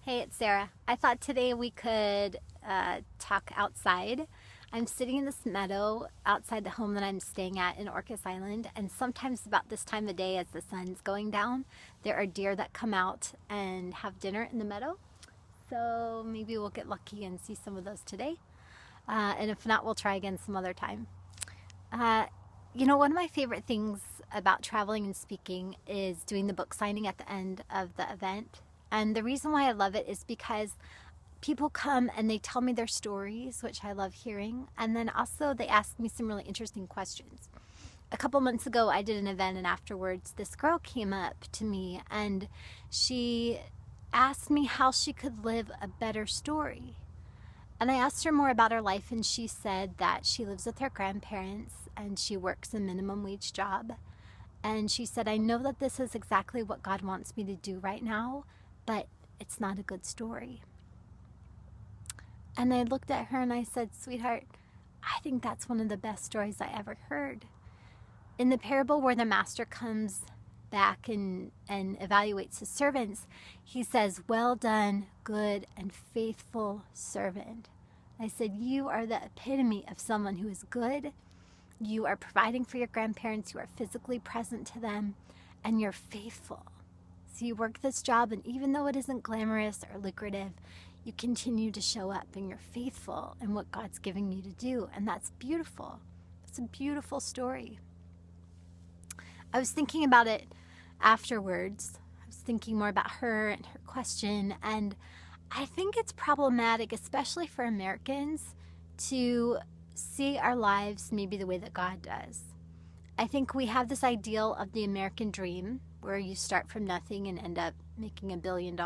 Hey, it's Sarah. I thought today we could talk outside. I'm sitting in this meadow outside the home that I'm staying at in Orcas Island, and sometimes about this time of day as the sun's going down, there are deer that come out and have dinner in the meadow. So maybe we'll get lucky and see some of those today. And if not, we'll try again some other time. Uh, one of my favorite things about traveling and speaking is doing the book signing at the end of the event. And the reason why I love it is because people come and they tell me their stories, which I love hearing. And then also they ask me some really interesting questions. A couple months ago, I did an event, and afterwards, this girl came up to me and she asked me how she could live a better story. And I asked her more about her life, and she said that she lives with her grandparents and she works a minimum wage job. And she said, I know that this is exactly what God wants me to do right now, but it's not a good story. And I looked at her and I said, sweetheart, I think that's one of the best stories I ever heard. In the parable where the master comes back and evaluates his servants, he says, well done, good and faithful servant. I said, you are the epitome of someone who is good. You are providing for your grandparents. You are physically present to them, and you're faithful. So you work this job, and even though it isn't glamorous or lucrative, you continue to show up, and you're faithful in what God's giving you to do, and that's beautiful. It's a beautiful story. I was thinking about it afterwards. I was thinking more about her and her question, and I think it's problematic, especially for Americans, to see our lives maybe the way that God does. I think we have this ideal of the American dream where you start from nothing and end up making $1 billion,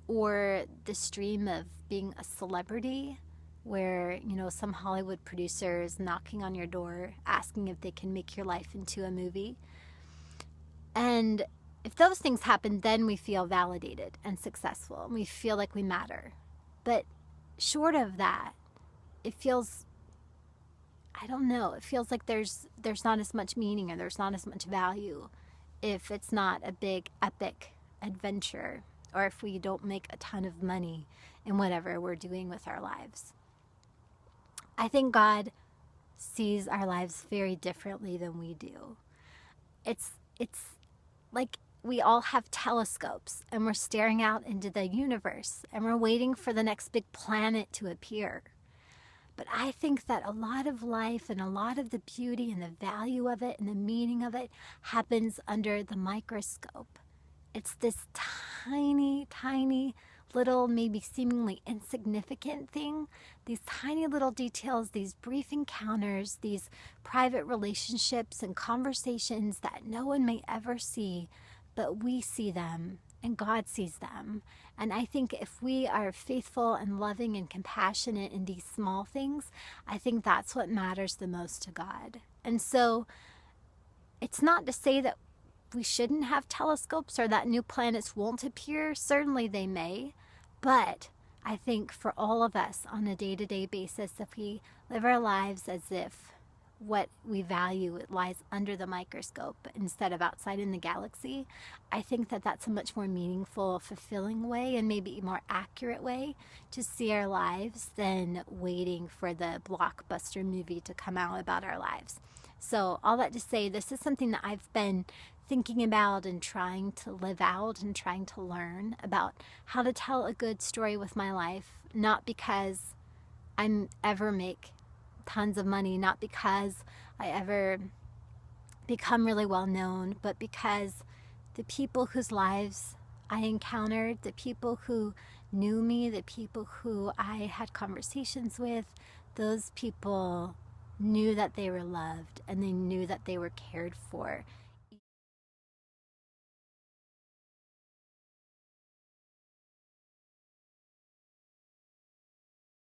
or this dream of being a celebrity where, some Hollywood producer is knocking on your door asking if they can make your life into a movie. And if those things happen, then we feel validated and successful, and we feel like we matter. But short of that, it feels, I don't know, it feels like there's not as much meaning, or there's not as much value if it's not a big epic adventure, or if we don't make a ton of money in whatever we're doing with our lives. I think God sees our lives very differently than we do. It's like we all have telescopes and we're staring out into the universe and we're waiting for the next big planet to appear. But I think that a lot of life and a lot of the beauty and the value of it and the meaning of it happens under the microscope. It's this tiny, tiny little, maybe seemingly insignificant thing, these tiny little details, these brief encounters, these private relationships and conversations that no one may ever see, but we see them and God sees them. And I think if we are faithful and loving and compassionate in these small things, I think that's what matters the most to God. And so it's not to say that we shouldn't have telescopes or that new planets won't appear. Certainly they may. But I think for all of us on a day-to-day basis, if we live our lives as if what we value lies under the microscope instead of outside in the galaxy, I think that that's a much more meaningful, fulfilling way, and maybe more accurate way to see our lives than waiting for the blockbuster movie to come out about our lives. So all that to say, this is something that I've been thinking about and trying to live out and trying to learn about how to tell a good story with my life, not because I ever make tons of money, not because I ever become really well known, but because the people whose lives I encountered, the people who knew me, the people who I had conversations with, those people knew that they were loved and they knew that they were cared for